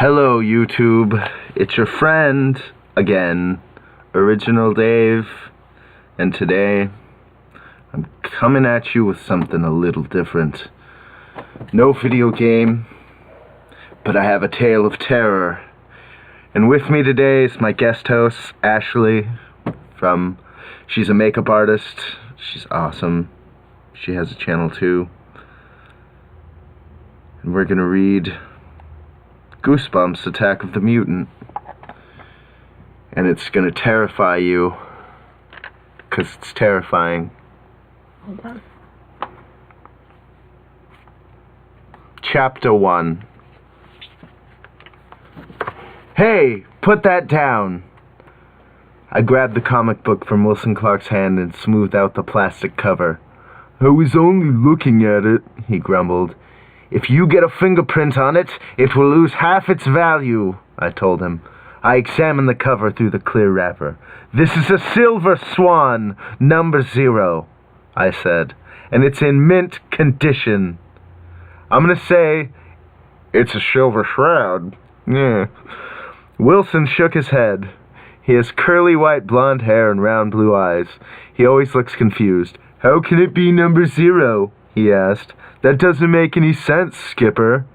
Hello, YouTube. It's your friend, again, Original Dave. And today, I'm coming at you with something a little different. No video game, but I have a tale of terror. And with me today is my guest host, Ashley, she's a makeup artist. She's awesome. She has a channel too. And we're gonna read Goosebumps Attack of the Mutant. And it's gonna terrify you, 'cause it's terrifying. Okay. Chapter 1. Hey, put that down! I grabbed the comic book from Wilson Clark's hand and smoothed out the plastic cover. I was only looking at it, he grumbled. If you get a fingerprint on it, it will lose half its value, I told him. I examined the cover through the clear wrapper. This is a silver swan, number 0, I said, and it's in mint condition. I'm gonna say it's a silver shroud. Yeah. Wilson shook his head. He has curly white blonde hair and round blue eyes. He always looks confused. How can it be number 0? He asked. That doesn't make any sense, Skipper.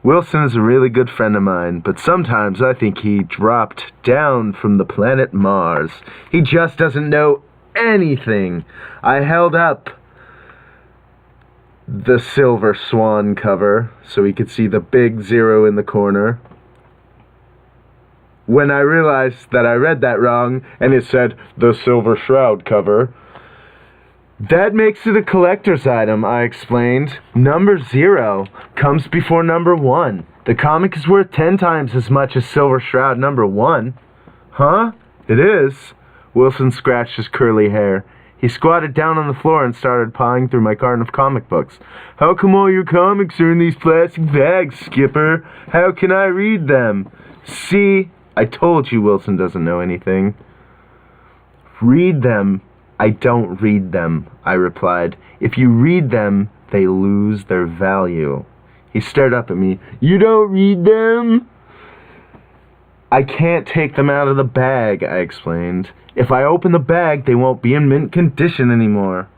Wilson is a really good friend of mine, but sometimes I think he dropped down from the planet Mars. He just doesn't know anything. I held up the silver swan cover so he could see the big 0 in the corner. When I realized that I read that wrong and it said the silver shroud cover. That makes it a collector's item, I explained. Number 0 comes before number 1. The comic is worth 10 times as much as Silver Shroud number 1. Huh? It is. Wilson scratched his curly hair. He squatted down on the floor and started pawing through my carton of comic books. How come all your comics are in these plastic bags, Skipper? How can I read them? See? I told you Wilson doesn't know anything. Read them. I don't read them, I replied. If you read them, they lose their value. He stared up at me. You don't read them? I can't take them out of the bag, I explained. If I open the bag, they won't be in mint condition anymore.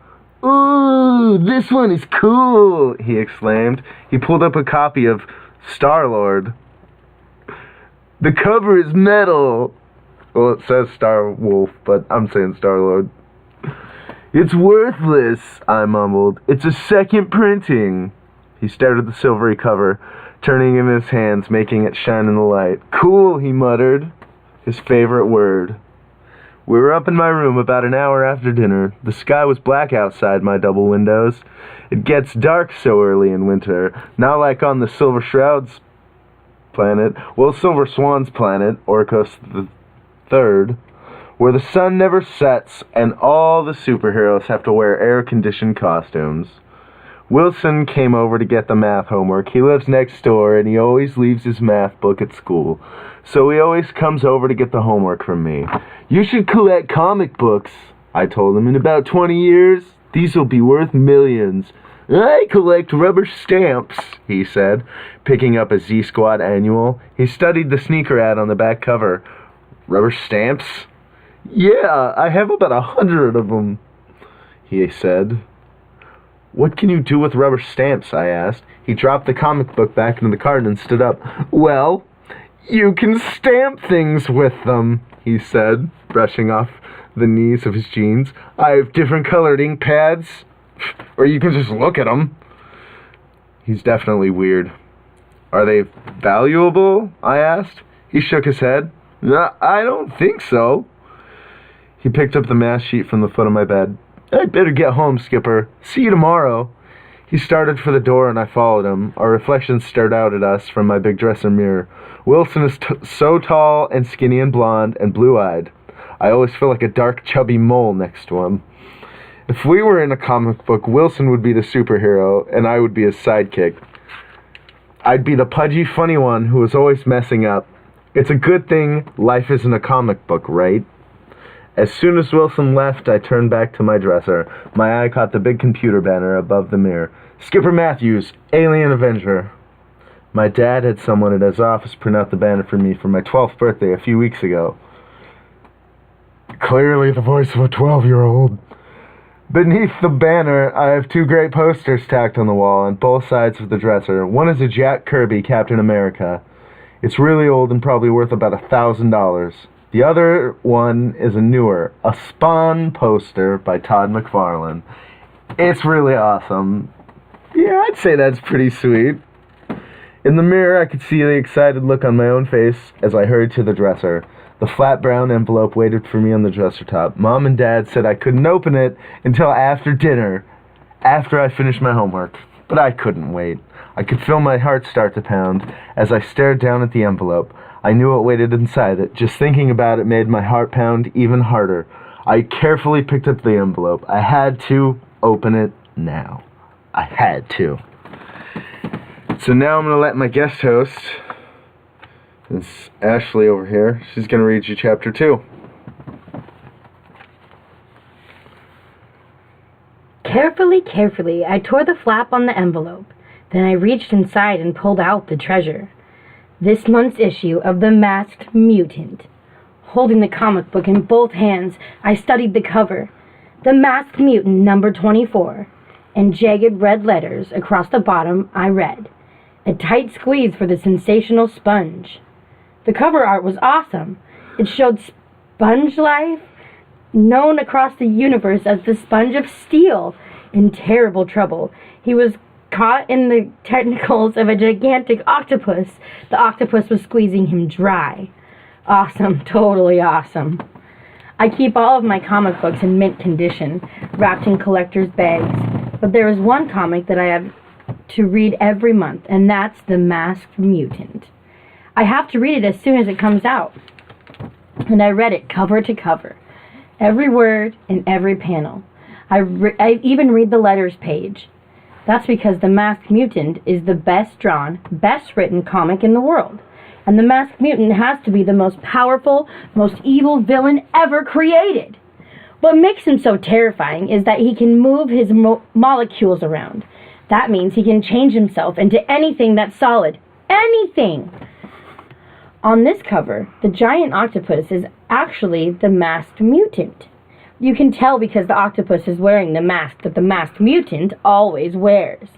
Ooh, this one is cool, he exclaimed. He pulled up a copy of Star-Lord. The cover is metal. Well, it says Star-Wolf, but I'm saying Star-Lord. It's worthless, I mumbled. It's a second printing. He stared at the silvery cover, turning it in his hands, making it shine in the light. Cool, he muttered, his favorite word. We were up in my room about an hour after dinner. The sky was black outside my double windows. It gets dark so early in winter, not like on the Silver Shroud's planet, well, Silver Swan's planet, Orcos the Third, where the sun never sets and all the superheroes have to wear air-conditioned costumes. Wilson came over to get the math homework. He lives next door and he always leaves his math book at school, so he always comes over to get the homework from me. You should collect comic books, I told him. In about 20 years, these will be worth millions. I collect rubber stamps, he said, picking up a Z-Squad annual. He studied the sneaker ad on the back cover. Rubber stamps? Yeah, I have about 100 of them, he said. What can you do with rubber stamps, I asked. He dropped the comic book back into the carton and stood up. Well, you can stamp things with them, he said, brushing off the knees of his jeans. I have different colored ink pads, or you can just look at them. He's definitely weird. Are they valuable, I asked. He shook his head. I don't think so. He picked up the math sheet from the foot of my bed. I'd better get home, Skipper. See you tomorrow. He started for the door and I followed him. Our reflections stared out at us from my big dresser mirror. Wilson is so tall and skinny and blonde and blue-eyed. I always feel like a dark, chubby mole next to him. If we were in a comic book, Wilson would be the superhero and I would be his sidekick. I'd be the pudgy, funny one who was always messing up. It's a good thing life isn't a comic book, right? As soon as Wilson left, I turned back to my dresser. My eye caught the big computer banner above the mirror. Skipper Matthews, Alien Avenger. My dad had someone at his office print out the banner for me for my 12th birthday a few weeks ago. Clearly the voice of a 12-year-old. Beneath the banner, I have two great posters tacked on the wall on both sides of the dresser. One is a Jack Kirby Captain America. It's really old and probably worth about $1,000. The other one is a newer, a Spawn poster by Todd McFarlane. It's really awesome. Yeah, I'd say that's pretty sweet. In the mirror, I could see the excited look on my own face as I hurried to the dresser. The flat brown envelope waited for me on the dresser top. Mom and Dad said I couldn't open it until after dinner, after I finished my homework. But I couldn't wait. I could feel my heart start to pound as I stared down at the envelope. I knew what waited inside it. Just thinking about it made my heart pound even harder. I carefully picked up the envelope. I had to open it now. I had to. So now I'm going to let my guest host, it's Ashley over here, she's going to read you chapter 2. Carefully, I tore the flap on the envelope. Then I reached inside and pulled out the treasure. This month's issue of The Masked Mutant. Holding the comic book in both hands, I studied the cover. The Masked Mutant number 24. In jagged red letters across the bottom, I read, "A tight squeeze for the sensational sponge." The cover art was awesome. It showed Sponge Life, known across the universe as the Sponge of Steel, in terrible trouble. He was caught in the tentacles of a gigantic octopus. The octopus was squeezing him dry. Awesome, totally awesome. I keep all of my comic books in mint condition, wrapped in collector's bags. But there is one comic that I have to read every month, and that's The Masked Mutant. I have to read it as soon as it comes out. And I read it cover to cover. Every word and every panel. I even read the letters page. That's because The Masked Mutant is the best drawn, best written comic in the world. And The Masked Mutant has to be the most powerful, most evil villain ever created. What makes him so terrifying is that he can move his molecules around. That means he can change himself into anything that's solid. Anything! On this cover, the giant octopus is actually the Masked Mutant. You can tell because the octopus is wearing the mask that the Masked Mutant always wears.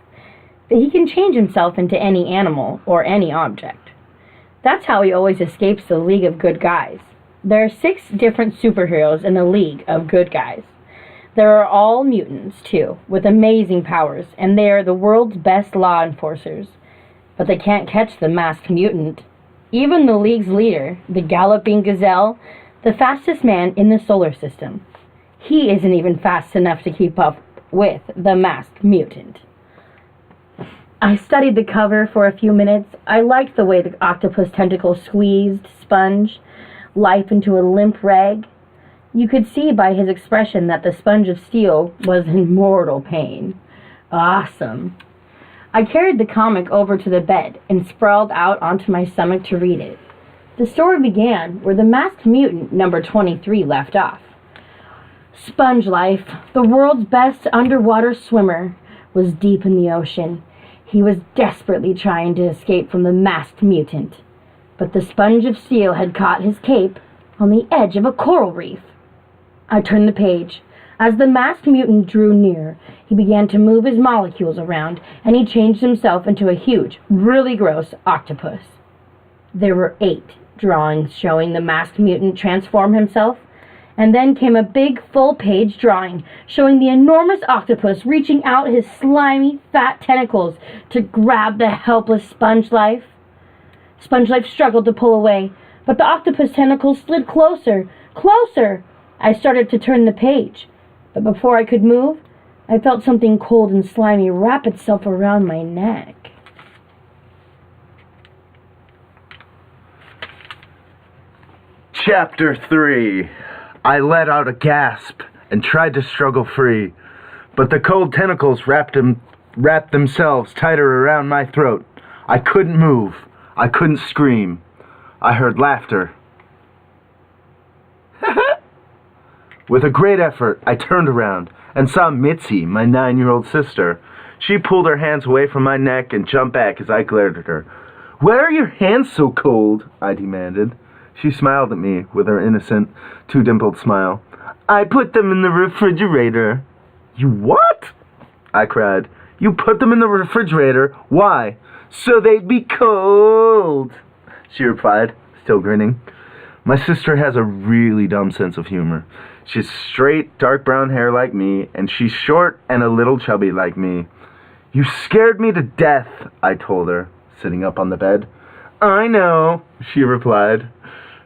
But he can change himself into any animal or any object. That's how he always escapes the League of Good Guys. There are 6 different superheroes in the League of Good Guys. There are all mutants, too, with amazing powers, and they are the world's best law enforcers. But they can't catch the Masked Mutant. Even the League's leader, the Galloping Gazelle, the fastest man in the solar system, he isn't even fast enough to keep up with the Masked Mutant. I studied the cover for a few minutes. I liked the way the octopus tentacles squeezed Sponge Life into a limp rag. You could see by his expression that the Sponge of Steel was in mortal pain. Awesome. I carried the comic over to the bed and sprawled out onto my stomach to read it. The story began where the Masked Mutant number 23 left off. Sponge Life, the world's best underwater swimmer, was deep in the ocean. He was desperately trying to escape from the Masked Mutant. But the Sponge of Steel had caught his cape on the edge of a coral reef. I turned the page. As the Masked Mutant drew near, he began to move his molecules around, and he changed himself into a huge, really gross octopus. There were 8 drawings showing the Masked Mutant transform himself, and then came a big full-page drawing showing the enormous octopus reaching out his slimy, fat tentacles to grab the helpless Sponge Life. Sponge Life struggled to pull away, but the octopus tentacles slid closer, closer. I started to turn the page, but before I could move, I felt something cold and slimy wrap itself around my neck. Chapter 3. I let out a gasp and tried to struggle free, but the cold tentacles wrapped themselves tighter around my throat. I couldn't move. I couldn't scream. I heard laughter. With a great effort, I turned around and saw Mitzi, my 9-year-old sister. She pulled her hands away from my neck and jumped back as I glared at her. Why are your hands so cold? I demanded. She smiled at me with her innocent, two-dimpled smile. I put them in the refrigerator. You what? I cried. You put them in the refrigerator? Why? So they'd be cold, she replied, still grinning. My sister has a really dumb sense of humor. She's straight, dark brown hair like me, and she's short and a little chubby like me. You scared me to death, I told her, sitting up on the bed. I know, she replied.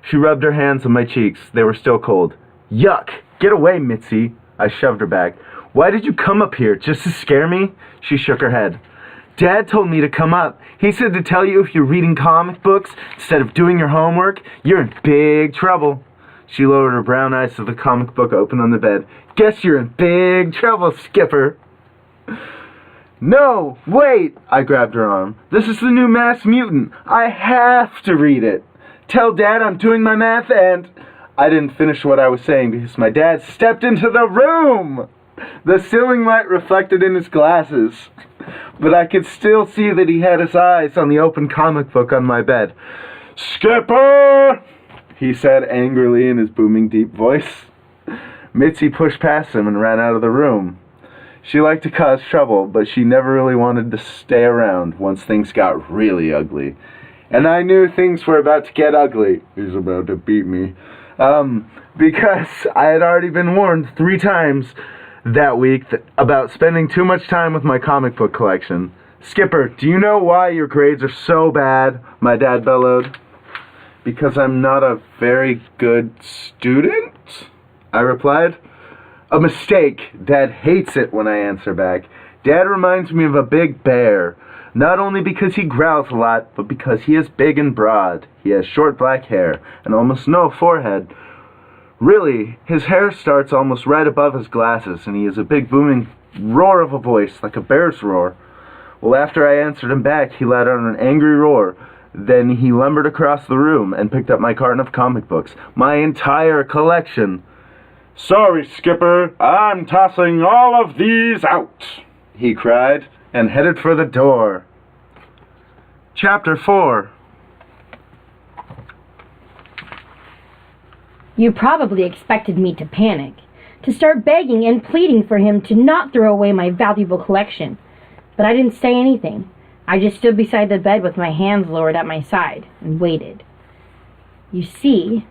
She rubbed her hands on my cheeks. They were still cold. Yuck! Get away, Mitzi. I shoved her back. Why did you come up here? Just to scare me? She shook her head. Dad told me to come up. He said to tell you if you're reading comic books instead of doing your homework, you're in big trouble. She lowered her brown eyes to the comic book open on the bed. Guess you're in big trouble, Skipper. No, wait! I grabbed her arm. This is the new Masked Mutant. I have to read it. Tell Dad I'm doing my math and... I didn't finish what I was saying because my dad stepped into the room. The ceiling light reflected in his glasses, but I could still see that he had his eyes on the open comic book on my bed. Skipper! He said angrily in his booming deep voice. Mitzi pushed past him and ran out of the room. She liked to cause trouble, but she never really wanted to stay around once things got really ugly. And I knew things were about to get ugly. He's about to beat me. Because I had already been warned 3 times that week about spending too much time with my comic book collection. Skipper, do you know why your grades are so bad? My dad bellowed. Because I'm not a very good student? I replied. A mistake. Dad hates it when I answer back. Dad reminds me of a big bear. Not only because he growls a lot, but because he is big and broad. He has short black hair and almost no forehead. Really, his hair starts almost right above his glasses, and he has a big booming roar of a voice, like a bear's roar. Well, after I answered him back, he let out an angry roar. Then he lumbered across the room and picked up my carton of comic books. My entire collection. Sorry, Skipper, I'm tossing all of these out, he cried, and headed for the door. Chapter 4. You probably expected me to panic, to start begging and pleading for him to not throw away my valuable collection. But I didn't say anything. I just stood beside the bed with my hands lowered at my side and waited. You see,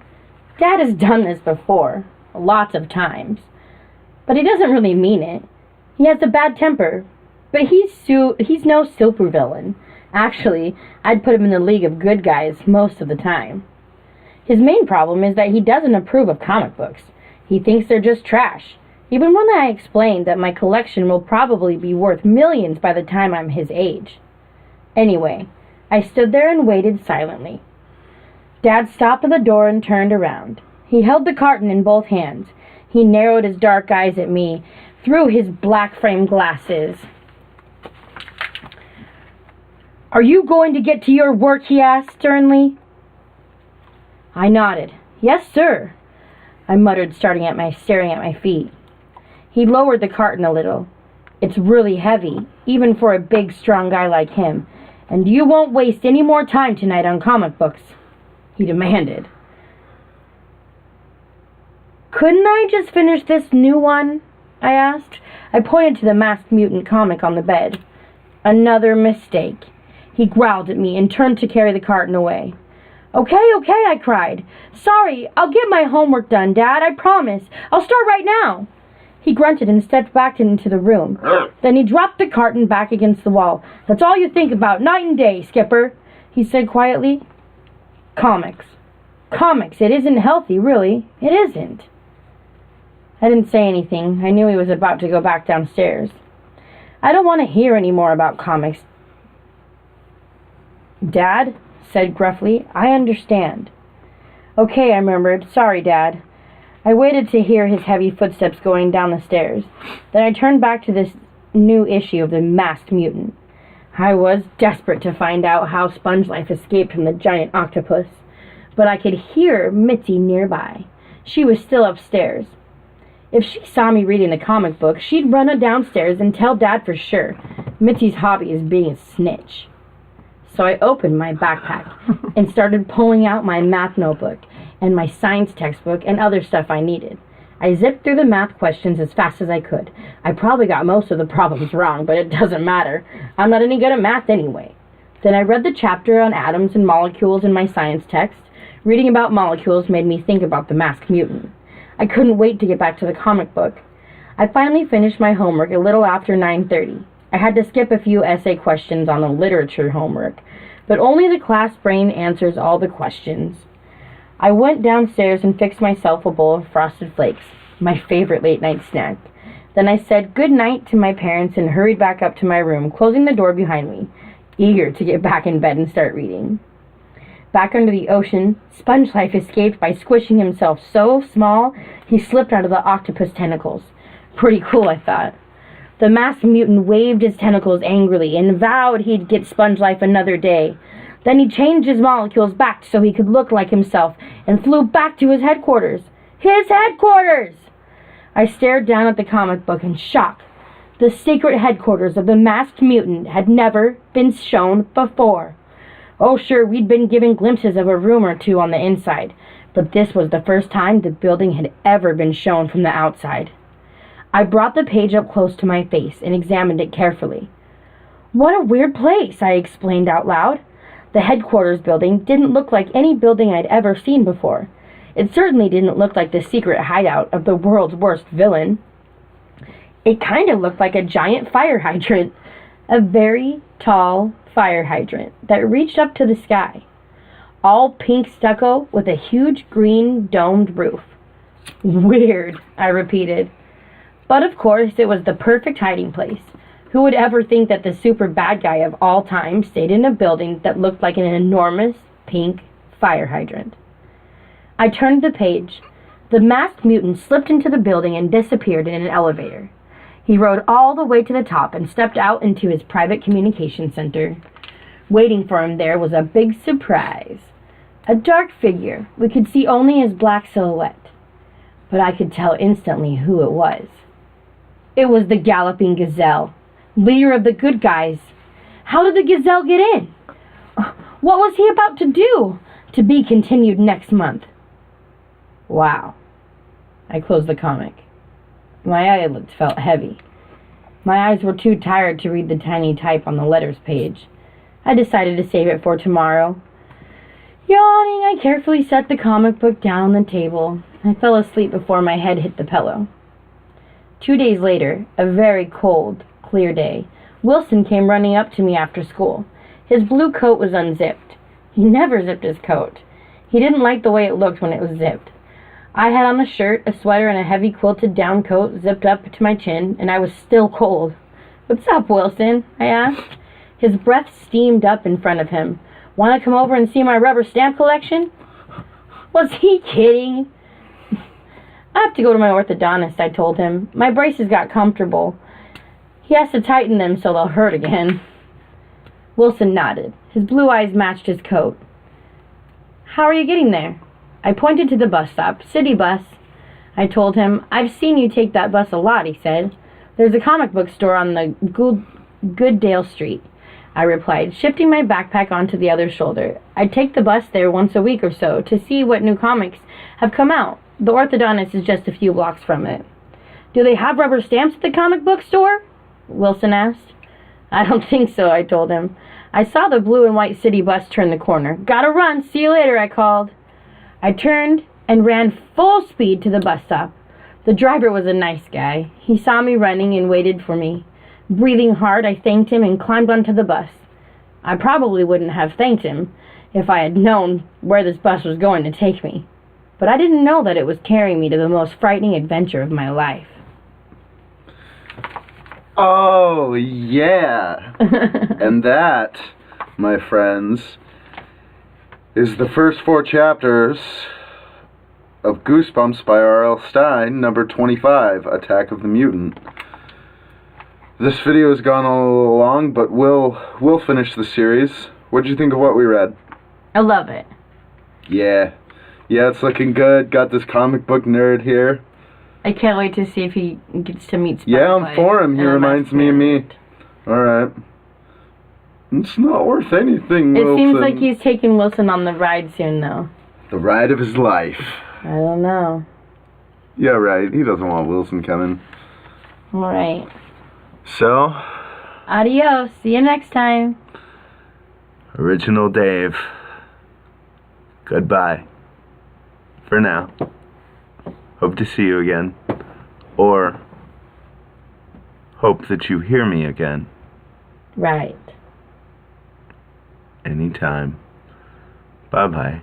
Dad has done this before, lots of times. But he doesn't really mean it. He has a bad temper, but he's no supervillain. Actually, I'd put him in the league of good guys most of the time. His main problem is that he doesn't approve of comic books. He thinks they're just trash, even when I explained that my collection will probably be worth millions by the time I'm his age. Anyway, I stood there and waited silently. Dad stopped at the door and turned around. He held the carton in both hands. He narrowed his dark eyes at me through his black-framed glasses. Are you going to get to your work? He asked sternly. I nodded. Yes, sir, I muttered, staring at my feet. He lowered the carton a little. It's really heavy, even for a big, strong guy like him, and you won't waste any more time tonight on comic books, he demanded. Couldn't I just finish this new one? I asked. I pointed to the Masked Mutant comic on the bed. Another mistake. He growled at me and turned to carry the carton away. Okay, I cried. Sorry, I'll get my homework done, Dad, I promise. I'll start right now. He grunted and stepped back into the room. Then he dropped the carton back against the wall. That's all you think about, night and day, Skipper, he said quietly. Comics. It isn't healthy, really. It isn't. I didn't say anything. I knew he was about to go back downstairs. I don't want to hear any more about comics. Dad said gruffly, I understand. Okay, I murmured. Sorry, Dad. I waited to hear his heavy footsteps going down the stairs. Then I turned back to this new issue of the Masked Mutant. I was desperate to find out how Sponge Life escaped from the giant octopus, but I could hear Mitzi nearby. She was still upstairs. If she saw me reading the comic book, she'd run downstairs and tell Dad for sure. Mitzi's hobby is being a snitch. so I opened my backpack and started pulling out my math notebook and my science textbook and other stuff I needed. I zipped through the math questions as fast as I could. I probably got most of the problems wrong, but it doesn't matter. I'm not any good at math anyway. Then I read the chapter on atoms and molecules in my science text. Reading about molecules made me think about the masked mutant. I couldn't wait to get back to the comic book. I finally finished my homework a little after 9:30. I had to skip a few essay questions on the literature homework, but only the class brain answers all the questions. I went downstairs and fixed myself a bowl of Frosted Flakes, my favorite late-night snack. Then I said good night to my parents and hurried back up to my room, closing the door behind me, eager to get back in bed and start reading. Back under the ocean, Sponge Life escaped by squishing himself so small he slipped out of the octopus tentacles. Pretty cool, I thought. The masked mutant waved his tentacles angrily and vowed he'd get Sponge Life another day. Then he changed his molecules back so he could look like himself and flew back to his headquarters. His headquarters! I stared down at the comic book in shock. The secret headquarters of the masked mutant had never been shown before. Oh, sure, we'd been given glimpses of a room or two on the inside, but this was the first time the building had ever been shown from the outside. I brought the page up close to my face and examined it carefully. What a weird place, I explained out loud. The headquarters building didn't look like any building I'd ever seen before. It certainly didn't look like the secret hideout of the world's worst villain. It kind of looked like a giant fire hydrant, a very tall fire hydrant that reached up to the sky, all pink stucco with a huge green domed roof. Weird, I repeated. But of course, it was the perfect hiding place. Who would ever think that the super bad guy of all time stayed in a building that looked like an enormous pink fire hydrant? I turned the page. The masked mutant slipped into the building and disappeared in an elevator. He rode all the way to the top and stepped out into his private communication center. Waiting for him there was a big surprise. A dark figure. We could see only his black silhouette, but I could tell instantly who it was. It was the Galloping Gazelle, leader of the good guys. How did the Gazelle get in? What was he about to do? To be continued next month. Wow. I closed the comic. My eyelids felt heavy. My eyes were too tired to read the tiny type on the letters page. I decided to save it for tomorrow. Yawning, I carefully set the comic book down on the table. I fell asleep before my head hit the pillow. 2 days later, a very cold, clear day, Wilson came running up to me after school. His blue coat was unzipped. He never zipped his coat. He didn't like the way it looked when it was zipped. I had on a shirt, a sweater, and a heavy quilted down coat zipped up to my chin, and I was still cold. "What's up, Wilson?" I asked. His breath steamed up in front of him. "Want to come over and see my rubber stamp collection?" Was he kidding? "I have to go to my orthodontist," I told him. "My braces got comfortable. He has to tighten them so they'll hurt again." Wilson nodded. His blue eyes matched his coat. "How are you getting there?" I pointed to the bus stop. "City bus." I told him. "I've seen you take that bus a lot," he said. "There's a comic book store on the Gooddale Street," I replied, shifting my backpack onto the other shoulder. "I take the bus there once a week or so to see what new comics have come out. The orthodontist is just a few blocks from it." "Do they have rubber stamps at the comic book store?" Wilson asked. "I don't think so," I told him. I saw the blue and white city bus turn the corner. "Gotta run, see you later," I called. I turned and ran full speed to the bus stop. The driver was a nice guy. He saw me running and waited for me. Breathing hard, I thanked him and climbed onto the bus. I probably wouldn't have thanked him if I had known where this bus was going to take me. But I didn't know that it was carrying me to the most frightening adventure of my life. Oh, yeah. And that, my friends, is the first 4 chapters of Goosebumps by R.L. Stine, number 25, Attack of the Mutant. This video has gone a little long, but we'll finish the series. What did you think of what we read? I love it. Yeah, it's looking good. Got this comic book nerd here. I can't wait to see if he gets to meet Sponge Yeah, I'm for him. He reminds me of me. Alright. It's not worth anything, It Wilson. seems like he's taking Wilson on the ride soon, though. The ride of his life. I don't know. Yeah, right. He doesn't want Wilson coming. All right. So? Adios. See you next time. Original Dave. Goodbye. For now. Hope to see you again. Or hope that you hear me again. Right. Anytime. Bye-bye.